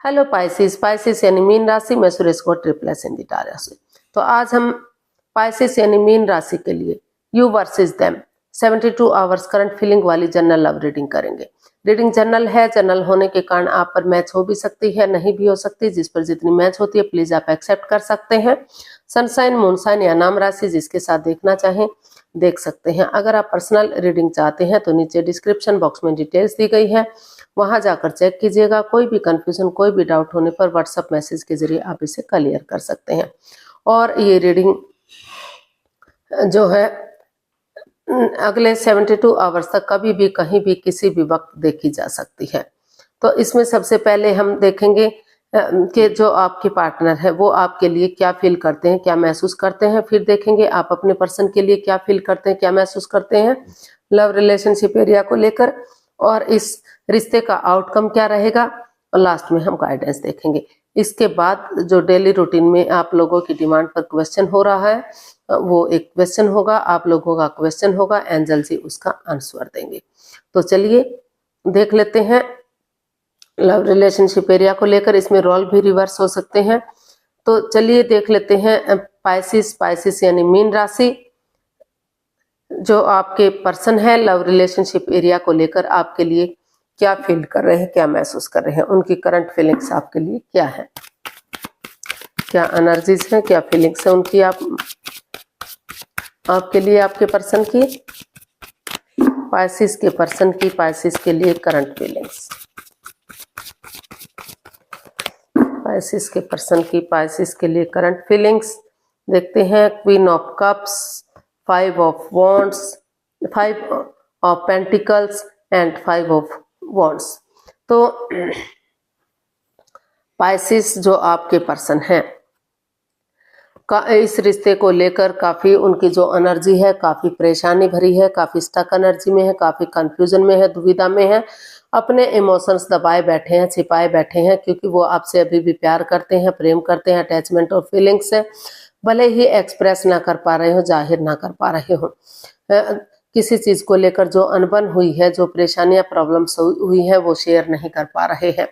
Hello Pisces, Pisces यानी mean राशि। मैं सुरेश को ट्रिपलेस हिंदी राशि। तो आज हम पाइसिस यानी मीन राशि के लिए you versus them 72 hours current feeling वाली जनरल लव रीडिंग करेंगे। रीडिंग जनरल है, जनरल होने के कारण आप पर मैच हो भी सकती है, नहीं भी हो सकती। जिस पर जितनी मैच होती है प्लीज आप एक्सेप्ट कर सकते हैं। सनसाइन, मूनसाइन या नाम राशि जिसके साथ देखना चाहें देख सकते हैं। अगर आप पर्सनल रीडिंग चाहते हैं तो नीचे डिस्क्रिप्शन बॉक्स में डिटेल्स दी गई है, वहां जाकर चेक कीजिएगा। कोई भी कंफ्यूजन, कोई भी डाउट होने पर व्हाट्सएप मैसेज के जरिए आप इसे क्लियर कर सकते हैं। और ये रीडिंग जो है अगले 72 आवर्स तक कभी भी कहीं भी किसी भी वक्त देखी जा सकती है। तो इसमें सबसे पहले हम देखेंगे कि जो आपके पार्टनर है वो आपके लिए क्या फील करते हैं, क्या महसूस करते हैं। फिर देखेंगे आप अपने पर्सन के लिए क्या फील करते हैं, क्या महसूस करते हैं लव रिलेशनशिप एरिया को लेकर, और इस रिश्ते का आउटकम क्या रहेगा, और लास्ट में हम गाइडेंस देखेंगे। इसके बाद जो डेली रूटीन में आप लोगों की डिमांड पर क्वेश्चन हो रहा है वो एक क्वेश्चन होगा, आप लोगों का क्वेश्चन होगा, एंजल जी उसका आंसर देंगे। तो चलिए देख लेते हैं लव रिलेशनशिप एरिया को लेकर। इसमें रोल भी रिवर्स हो सकते हैं। तो चलिए देख लेते हैं पाइसिस, पाइसिस यानी मीन राशि, जो आपके पर्सन है लव रिलेशनशिप एरिया को लेकर आपके लिए क्या फील कर रहे हैं, क्या महसूस कर रहे हैं, उनकी करंट फीलिंग्स आपके लिए क्या है, क्या एनर्जीज है, क्या फीलिंग्स है उनकी आपके लिए, आपके पर्सन की, पाइसिस के पर्सन की, पाइसिस के लिए करंट फीलिंग्स, पाइसिस के पर्सन की, पाइसिस के लिए करंट फीलिंग्स। देखते हैं queen of cups, 5 of wands, 5 of pentacles and 5 of wands. तो पाइसिस जो आपके पर्सन है का इस रिश्ते को लेकर काफी उनकी जो एनर्जी है काफी परेशानी भरी है, काफी स्टक एनर्जी में है, काफी कंफ्यूजन में है, दुविधा में है, अपने इमोशंस दबाए बैठे हैं, छिपाए बैठे हैं, क्योंकि वो आपसे अभी भी प्यार करते हैं, प्रेम करते हैं, अटैचमेंट और फीलिंग्स है। भले ही एक्सप्रेस ना कर पा रहे हो, जाहिर ना कर पा रहे हो, किसी चीज को लेकर जो अनबन हुई है, जो परेशानियां प्रॉब्लम्स हुई है वो शेयर नहीं कर पा रहे हैं,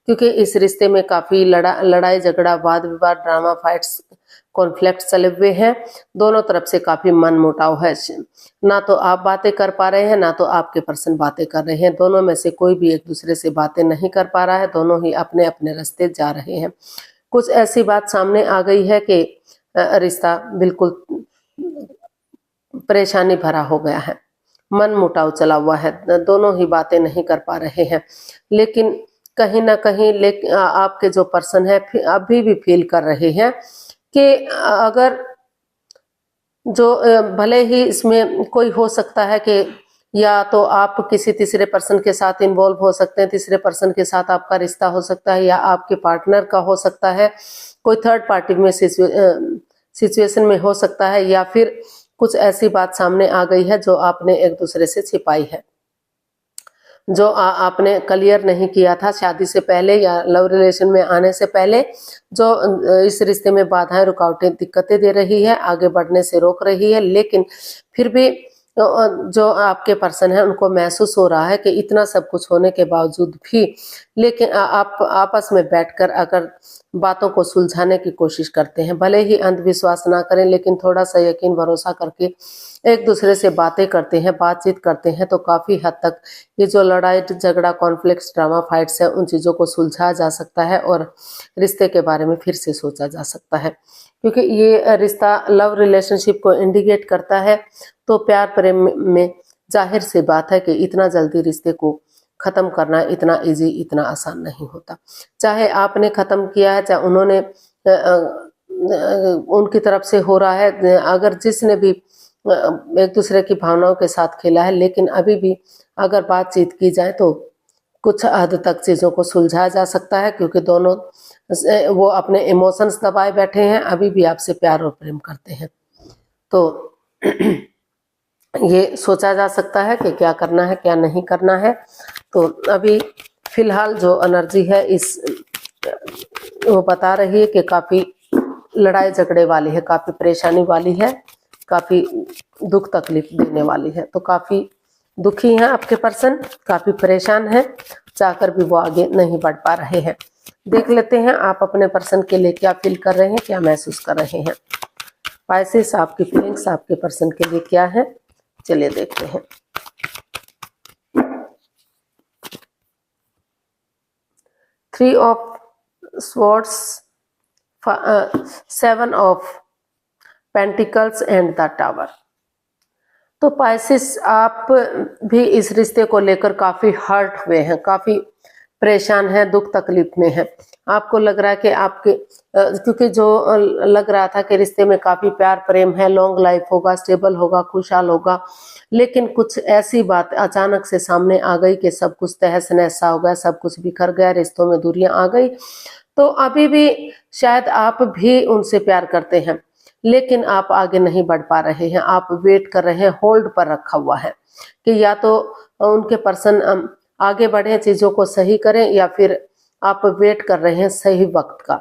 क्योंकि इस रिश्ते में काफी लड़ाई झगड़ा, वाद विवाद, ड्रामा, फाइट्स, कॉन्फ्लिक्ट चले हुए हैं। दोनों तरफ से काफी मन मुटाव है, ना तो आप बातें कर पा रहे हैं ना तो आपके पर्सन बातें कर रहे हैं। दोनों में से कोई भी एक दूसरे से बातें नहीं कर पा रहा है, दोनों ही अपने अपने रास्ते जा रहे हैं। कुछ ऐसी बात सामने आ गई है कि रिश्ता बिल्कुल परेशानी भरा हो गया है, मन मुटाव चला हुआ है, दोनों ही बातें नहीं कर पा रहे हैं। लेकिन कहीं ना कहीं आपके जो पर्सन है अभी भी फील कर रहे हैं कि अगर जो भले ही इसमें कोई हो सकता है कि या तो आप किसी तीसरे पर्सन के साथ इन्वॉल्व हो सकते हैं, तीसरे पर्सन के साथ आपका रिश्ता हो सकता है, या आपके पार्टनर का हो सकता है, कोई थर्ड पार्टी में सिचुएशन में हो सकता है, या फिर कुछ ऐसी बात सामने आ गई है जो आपने एक दूसरे से छिपाई है, जो आपने क्लियर नहीं किया था शादी से पहले या लव रिलेशन में आने से पहले, जो इस रिश्ते में बाधाएं, रुकावटें, दिक्कतें दे रही है, आगे बढ़ने से रोक रही है। लेकिन फिर भी जो आपके पर्सन है उनको महसूस हो रहा है कि इतना सब कुछ होने के बावजूद भी, लेकिन आप आपस में बैठकर अगर बातों को सुलझाने की कोशिश करते हैं, भले ही अंधविश्वास ना करें लेकिन थोड़ा सा यकीन भरोसा करके एक दूसरे से बातें करते हैं, बातचीत करते हैं, तो काफी हद तक ये जो लड़ाई झगड़ा, कॉन्फ्लिक्ट्स, ड्रामा, फाइट्स है, उन चीजों को सुलझाया जा सकता है और रिश्ते के बारे में फिर से सोचा जा सकता है। क्योंकि ये रिश्ता लव रिलेशनशिप को इंडिकेट करता है, तो प्यार प्रेम में जाहिर सी बात है कि इतना जल्दी रिश्ते को खत्म करना इतना इजी, इतना आसान नहीं होता। चाहे आपने खत्म किया है, चाहे उन्होंने उनकी तरफ से हो रहा है, अगर जिसने भी एक दूसरे की भावनाओं के साथ खेला है, लेकिन अभी भी अगर बातचीत की जाए तो कुछ हद तक चीजों को सुलझाया जा सकता है, क्योंकि दोनों वो अपने इमोशंस दबाए बैठे हैं, अभी भी आपसे प्यार और प्रेम करते हैं। तो ये सोचा जा सकता है कि क्या करना है, क्या नहीं करना है। तो अभी फिलहाल जो एनर्जी है वो बता रही है कि काफी लड़ाई झगड़े वाली है, काफी परेशानी वाली है, काफी दुख तकलीफ देने वाली है। तो काफी दुखी हैं आपके पर्सन, काफी परेशान हैं, चाहकर भी वो आगे नहीं बढ़ पा रहे हैं। देख लेते हैं आप अपने पर्सन के लिए क्या फील कर रहे हैं, क्या महसूस कर रहे हैं। पाइसेस, आपकी फीलिंग्स आपके पर्सन के लिए क्या है, चलिए देखते हैं। 3 of swords, 7 of pentacles and the tower. तो पाइसेस, आप भी इस रिश्ते को लेकर काफी हर्ट हुए हैं, काफी परेशान हैं, दुख तकलीफ में हैं। आपको लग रहा है कि आपके क्योंकि जो लग रहा था कि रिश्ते में काफी प्यार प्रेम है, लॉन्ग लाइफ होगा, स्टेबल होगा, खुशहाल होगा, लेकिन कुछ ऐसी बात अचानक से सामने आ गई कि सब कुछ तहस नहस हो गया, सब कुछ बिखर गया, रिश्तों में दूरियां आ गई। तो अभी भी शायद आप भी उनसे प्यार करते हैं, लेकिन आप आगे नहीं बढ़ पा रहे हैं। आप वेट कर रहे हैं, होल्ड पर रखा हुआ है कि या तो उनके पर्सन आगे बढ़े, चीजों को सही करें, या फिर आप वेट कर रहे हैं सही वक्त का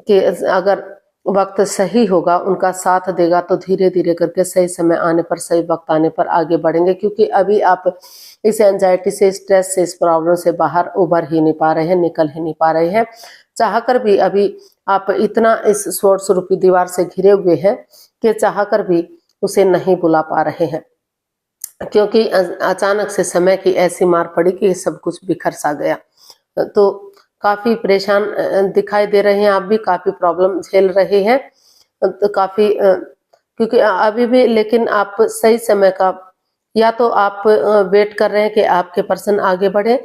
कि अगर वक्त सही होगा, उनका साथ देगा, तो धीरे धीरे करके सही समय आने पर, सही वक्त आने पर आगे बढ़ेंगे। क्योंकि अभी आप इस एंजाइटी से, स्ट्रेस से, इस प्रॉब्लम से बाहर उभर ही नहीं पा रहे हैं, निकल ही नहीं पा रहे हैं। चाहकर भी अभी आप इतना इस स्वॉर्ड स्वरूपी दीवार से घिरे हुए हैं कि चाहकर भी उसे नहीं बुला पा रहे हैं, क्योंकि अचानक से समय की ऐसी मार पड़ी कि सब कुछ बिखर सा गया। तो काफी परेशान दिखाई दे रहे हैं, आप भी काफी प्रॉब्लम झेल रहे हैं, तो काफी क्योंकि अभी भी, लेकिन आप सही समय का, या तो आप वेट कर रहे हैं कि आपके पर्सन आगे बढ़े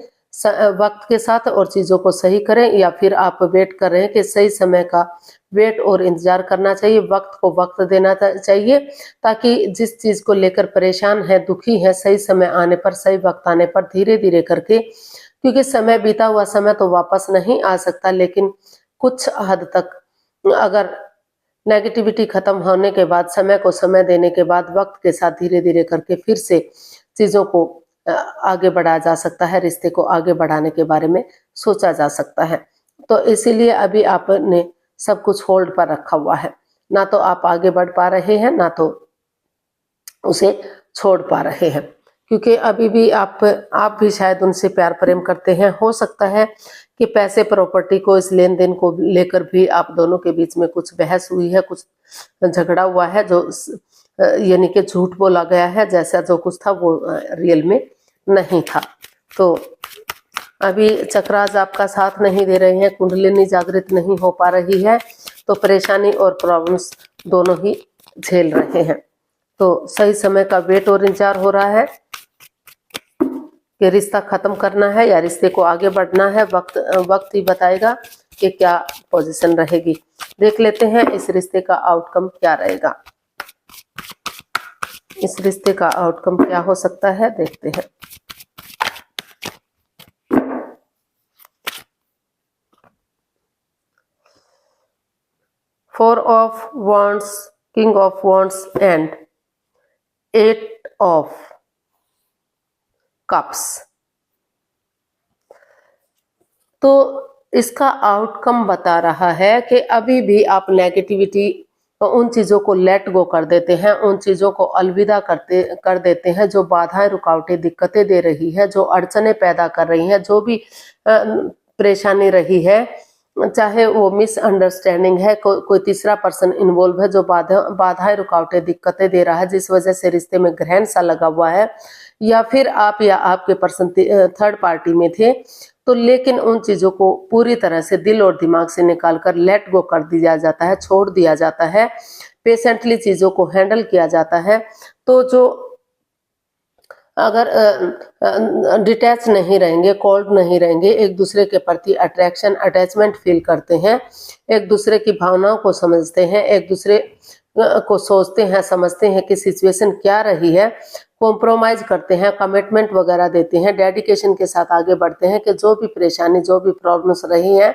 वक्त के साथ और चीजों को सही करें, या फिर आप वेट कर रहे हैं कि सही समय का वेट और इंतजार करना चाहिए, वक्त को वक्त देना चाहिए, ताकि जिस चीज को लेकर परेशान है, दुखी है, सही समय आने पर, सही वक्त आने पर धीरे धीरे करके, क्योंकि समय, बीता हुआ समय तो वापस नहीं आ सकता, लेकिन कुछ हद तक अगर नेगेटिविटी खत्म होने के बाद, समय को समय देने के बाद, वक्त के साथ धीरे धीरे करके फिर से चीजों को आगे बढ़ाया जा सकता है, रिश्ते को आगे बढ़ाने के बारे में सोचा जा सकता है। तो इसीलिए अभी आपने सब कुछ होल्ड पर रखा हुआ है, ना तो आप आगे बढ़ पा रहे हैं, ना तो उसे छोड़ पा रहे हैं, क्योंकि अभी भी आप भी शायद उनसे प्यार प्रेम करते हैं। हो सकता है कि पैसे, प्रॉपर्टी को, इस लेन देन को लेकर भी आप दोनों के बीच में कुछ बहस हुई है, कुछ झगड़ा हुआ है, जो यानी कि झूठ बोला गया है, जैसा जो कुछ था वो रियल में नहीं था। तो अभी चक्रास आपका साथ नहीं दे रहे हैं, कुंडलिनी जागृत नहीं हो पा रही है, तो परेशानी और प्रॉब्लम्स दोनों ही झेल रहे हैं। तो सही समय का वेट और इंतजार हो रहा है कि रिश्ता खत्म करना है या रिश्ते को आगे बढ़ना है। वक्त ही बताएगा कि क्या पोजीशन रहेगी। देख लेते हैं इस रिश्ते का आउटकम क्या रहेगा। इस रिश्ते का आउटकम क्या हो सकता है, देखते हैं। Four of wands, king of wands and 8 of cups. तो इसका आउटकम बता रहा है कि अभी भी आप नेगेटिविटी, उन चीजों को लेट गो कर देते हैं, उन चीजों को अलविदा कर देते हैं जो बाधाएं, रुकावटें, दिक्कतें दे रही है, जो अड़चने पैदा कर रही हैं, जो भी परेशानी रही है, चाहे वो मिसअंडरस्टैंडिंग है, कोई तीसरा पर्सन इन्वॉल्व है जो बाधाएं, रुकावटें, दिक्कतें दे रहा है, जिस वजह से रिश्ते में ग्रहण सा लगा हुआ है, या फिर आप या आपके पर्सन थर्ड पार्टी में थे, तो लेकिन उन चीजों को पूरी तरह से दिल और दिमाग से निकालकर लेट गो कर दिया जाता है, छोड़ दिया जाता है, पेशेंटली चीजों को हैंडल किया जाता है। तो जो अगर डिटैच नहीं रहेंगे, कोल्ड नहीं रहेंगे, एक दूसरे के प्रति अट्रैक्शन, अटैचमेंट फील करते हैं, एक दूसरे की भावनाओं को समझते हैं, एक दूसरे को सोचते हैं, समझते हैं कि सिचुएशन क्या रही है, कॉम्प्रोमाइज करते हैं, कमिटमेंट वगैरह देते हैं, डेडिकेशन के साथ आगे बढ़ते हैं कि जो भी परेशानी, जो भी प्रॉब्लम्स रही हैं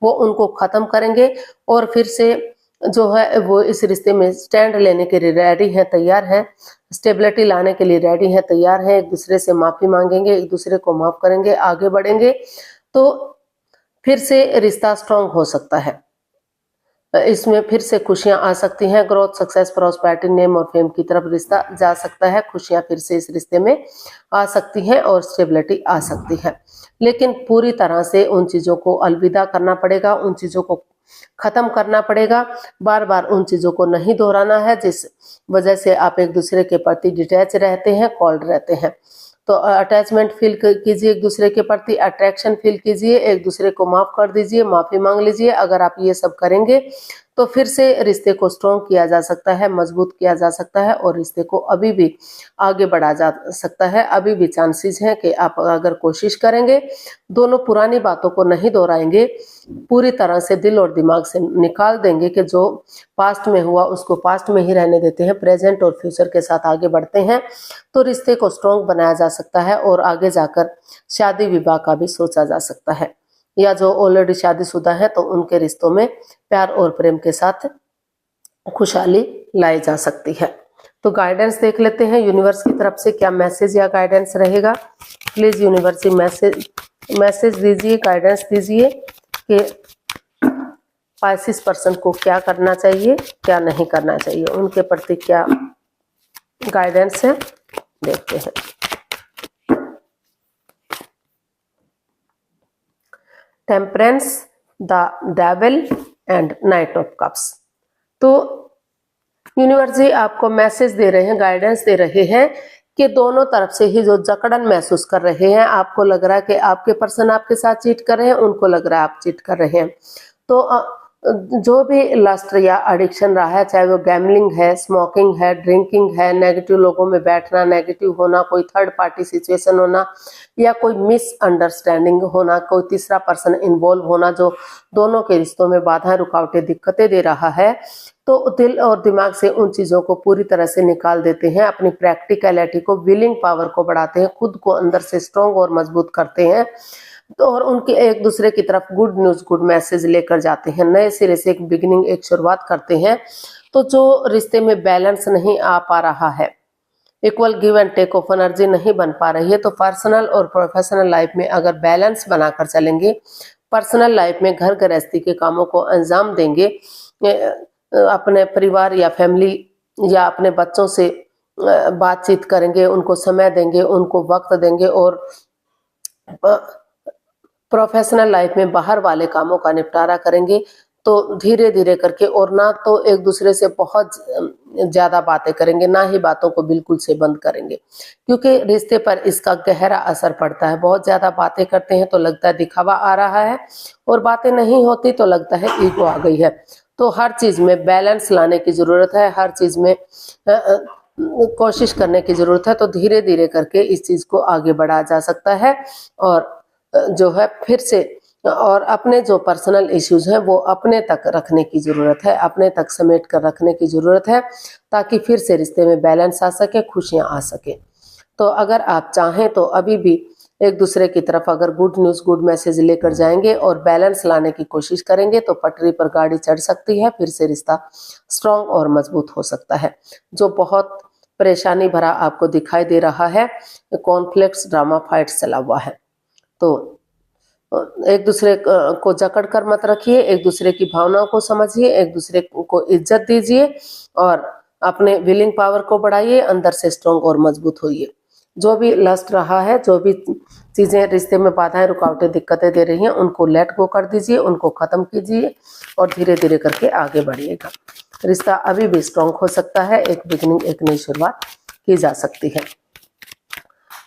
वो उनको खत्म करेंगे और फिर से जो है वो इस रिश्ते में स्टैंड लेने के लिए रेडी है, तैयार है, स्टेबिलिटी लाने के लिए रेडी है, तैयार है, एक दूसरे से माफी मांगेंगे, एक दूसरे को माफ करेंगे, आगे बढ़ेंगे, तो फिर से रिश्ता स्ट्रांग हो सकता है। इसमें फिर से खुशियां आ सकती हैं। ग्रोथ, सक्सेस, प्रॉस्पेरिटी, नेम और फेम की तरफ रिश्ता जा सकता है। खुशियां फिर से इस रिश्ते में आ सकती हैं और स्टेबिलिटी आ सकती है। लेकिन पूरी तरह से उन चीजों को अलविदा करना पड़ेगा, उन चीजों को खत्म करना पड़ेगा। बार बार उन चीजों को नहीं दोहराना है जिस वजह से आप एक दूसरे के प्रति डिटैच रहते हैं, कोल्ड रहते हैं। तो अटैचमेंट फील कीजिए एक दूसरे के प्रति, अट्रैक्शन फील कीजिए, एक दूसरे को माफ कर दीजिए, माफी मांग लीजिए। अगर आप ये सब करेंगे तो फिर से रिश्ते को स्ट्रॉन्ग किया जा सकता है, मजबूत किया जा सकता है और रिश्ते को अभी भी आगे बढ़ा जा सकता है। अभी भी चांसेस हैं कि आप अगर कोशिश करेंगे, दोनों पुरानी बातों को नहीं दोहराएंगे, पूरी तरह से दिल और दिमाग से निकाल देंगे कि जो पास्ट में हुआ उसको पास्ट में ही रहने देते हैं, प्रेजेंट और फ्यूचर के साथ आगे बढ़ते हैं, तो रिश्ते को स्ट्रॉन्ग बनाया जा सकता है और आगे जाकर शादी विवाह का भी सोचा जा सकता है। या जो ऑलरेडी शादीशुदा है तो उनके रिश्तों में प्यार और प्रेम के साथ खुशहाली लाई जा सकती है। तो गाइडेंस देख लेते हैं यूनिवर्स की तरफ से क्या मैसेज या गाइडेंस रहेगा। प्लीज यूनिवर्स मैसेज दीजिए, गाइडेंस दीजिए कि पाइसेस पर्सन को क्या करना चाहिए, क्या नहीं करना चाहिए, उनके प्रति क्या गाइडेंस है, देखते हैं। Temperance, the devil and night of cups. तो यूनिवर्स जी आपको मैसेज दे रहे हैं, गाइडेंस दे रहे हैं कि दोनों तरफ से ही जो जकड़न महसूस कर रहे हैं, आपको लग रहा है कि आपके पर्सन आपके साथ चीट कर रहे हैं, उनको लग रहा है आप चीट कर रहे हैं। तो जो भी लस्ट या एडिक्शन रहा है, चाहे वो गैमलिंग है, स्मोकिंग है, ड्रिंकिंग है, नेगेटिव लोगों में बैठना, नेगेटिव होना, कोई थर्ड पार्टी सिचुएशन होना या कोई मिसअंडरस्टैंडिंग होना, कोई तीसरा पर्सन इन्वॉल्व होना जो दोनों के रिश्तों में बाधाएं, रुकावटें, दिक्कतें दे रहा है, तो दिल और दिमाग से उन चीजों को पूरी तरह से निकाल देते हैं, अपनी प्रैक्टिकलिटी को, विलिंग पावर को बढ़ाते हैं, खुद को अंदर से स्ट्रॉन्ग और मजबूत करते हैं। तो और उनके एक दूसरे की तरफ गुड न्यूज, गुड मैसेज लेकर जाते हैं, नए सिरे से एक बिगिनिंग, एक शुरुआत करते हैं। तो जो रिश्ते में बैलेंस नहीं आ पा रहा है, equal give and take of energy नहीं बन पा रही है, तो पर्सनल और प्रोफेशनल लाइफ में अगर बैलेंस बनाकर चलेंगे, पर्सनल लाइफ में घर गृहस्थी के कामों को अंजाम देंगे, अपने परिवार या फैमिली या अपने बच्चों से बातचीत करेंगे, उनको समय देंगे, उनको वक्त देंगे और प्रोफेशनल लाइफ में बाहर वाले कामों का निपटारा करेंगे, तो धीरे धीरे करके, और ना तो एक दूसरे से बहुत ज्यादा बातें करेंगे, ना ही बातों को बिल्कुल से बंद करेंगे, क्योंकि रिश्ते पर इसका गहरा असर पड़ता है। बहुत ज्यादा बातें करते हैं तो लगता है दिखावा आ रहा है, और बातें नहीं होती तो लगता है ईगो आ गई है। तो हर चीज में बैलेंस लाने की जरूरत है, हर चीज में कोशिश करने की जरूरत है। तो धीरे धीरे करके इस चीज को आगे बढ़ाया जा सकता है और जो है फिर से, और अपने जो पर्सनल इश्यूज हैं वो अपने तक रखने की जरूरत है, अपने तक समेट कर रखने की जरूरत है, ताकि फिर से रिश्ते में बैलेंस आ सके, खुशियां आ सके। तो अगर आप चाहें तो अभी भी एक दूसरे की तरफ अगर गुड न्यूज, गुड मैसेज लेकर जाएंगे और बैलेंस लाने की कोशिश करेंगे तो पटरी पर गाड़ी चढ़ सकती है, फिर से रिश्ता स्ट्रांग और मजबूत हो सकता है। जो बहुत परेशानी भरा आपको दिखाई दे रहा है, कॉन्फ्लिक्ट्स, ड्रामा, फाइट्स चला हुआ है, तो एक दूसरे को जकड़ कर मत रखिए, एक दूसरे की भावनाओं को समझिए, एक दूसरे को इज्जत दीजिए और अपने विलिंग पावर को बढ़ाइए, अंदर से स्ट्रांग और मजबूत होइए। जो भी लस्ट रहा है, जो भी चीजें रिश्ते में बाधाएं, रुकावटें, दिक्कतें दे रही हैं, उनको लेट गो कर दीजिए, उनको खत्म कीजिए और धीरे धीरे करके आगे बढ़िएगा। रिश्ता अभी भी स्ट्रांग हो सकता है, एक बिगिनिंग, एक नई शुरुआत की जा सकती है।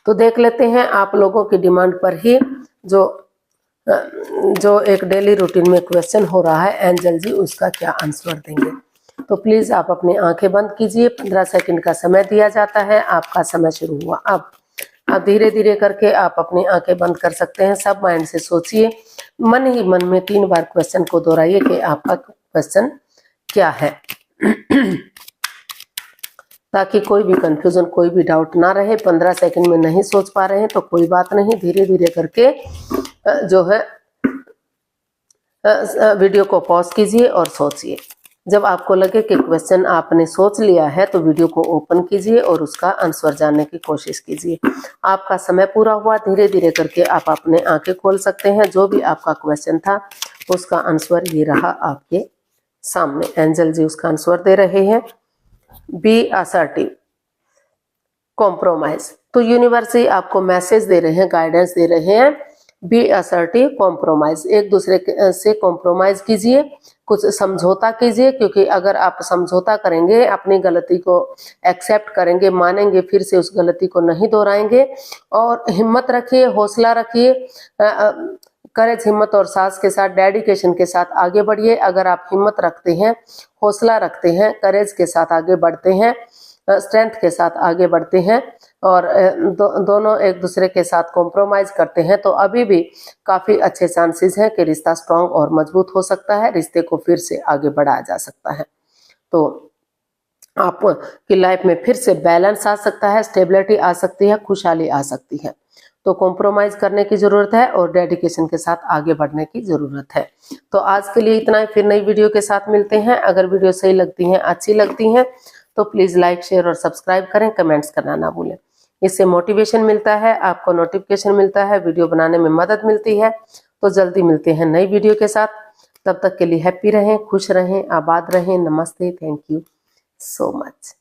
तो देख लेते हैं आप लोगों की डिमांड पर ही जो एक डेली रूटीन में क्वेश्चन हो रहा है, एंजल जी उसका क्या आंसर देंगे। तो प्लीज आप अपनी आंखें बंद कीजिए, 15 सेकंड का समय दिया जाता है, आपका समय शुरू हुआ। अब धीरे धीरे करके आप अपनी आंखें बंद कर सकते हैं, सब माइंड से सोचिए, मन ही मन में 3 बार क्वेश्चन को दोहराइए कि आपका क्वेश्चन क्या है ताकि कोई भी कंफ्यूजन, कोई भी डाउट ना रहे। 15 सेकंड में नहीं सोच पा रहे हैं तो कोई बात नहीं, धीरे धीरे करके जो है वीडियो को पॉज कीजिए और सोचिए। जब आपको लगे कि क्वेश्चन आपने सोच लिया है तो वीडियो को ओपन कीजिए और उसका आंसर जानने की कोशिश कीजिए। आपका समय पूरा हुआ, धीरे धीरे करके आप अपने आंखें खोल सकते हैं। जो भी आपका क्वेश्चन था उसका आंसर ये रहा आपके सामने एंजल जी उसका आंसर दे रहे हैं। Be assertive, compromise. तो यूनिवर्स ही आपको मैसेज दे रहे हैं, गाइडेंस दे रहे हैं, बी असर्टिव, कॉम्प्रोमाइज। एक दूसरे से कॉम्प्रोमाइज कीजिए, कुछ समझौता कीजिए, क्योंकि अगर आप समझौता करेंगे, अपनी गलती को एक्सेप्ट करेंगे, मानेंगे, फिर से उस गलती को नहीं दोहराएंगे। और हिम्मत रखिए, हौसला रखिए, करेज, हिम्मत और साहस के साथ, डेडिकेशन के साथ आगे बढ़िए। अगर आप हिम्मत रखते हैं, हौसला रखते हैं, करेज के साथ आगे बढ़ते हैं, स्ट्रेंथ के साथ आगे बढ़ते हैं और दोनों एक दूसरे के साथ कॉम्प्रोमाइज करते हैं, तो अभी भी काफी अच्छे चांसेस हैं कि रिश्ता स्ट्रांग और मजबूत हो सकता है, रिश्ते को फिर से आगे बढ़ाया जा सकता है। तो आपकी लाइफ में फिर से बैलेंस आ सकता है, स्टेबिलिटी आ सकती है, खुशहाली आ सकती है। तो कॉम्प्रोमाइज करने की जरूरत है और डेडिकेशन के साथ आगे बढ़ने की जरूरत है। तो आज के लिए इतना ही, फिर नई वीडियो के साथ मिलते हैं। अगर वीडियो सही लगती हैं, अच्छी लगती हैं, तो प्लीज लाइक, शेयर और सब्सक्राइब करें, कमेंट्स करना ना भूलें। इससे मोटिवेशन मिलता है, आपको नोटिफिकेशन मिलता है, वीडियो बनाने में मदद मिलती है। तो जल्दी मिलते हैं नई वीडियो के साथ। तब तक के लिए हैप्पी रहें, खुश रहें, आबाद रहें। नमस्ते, थैंक यू so much.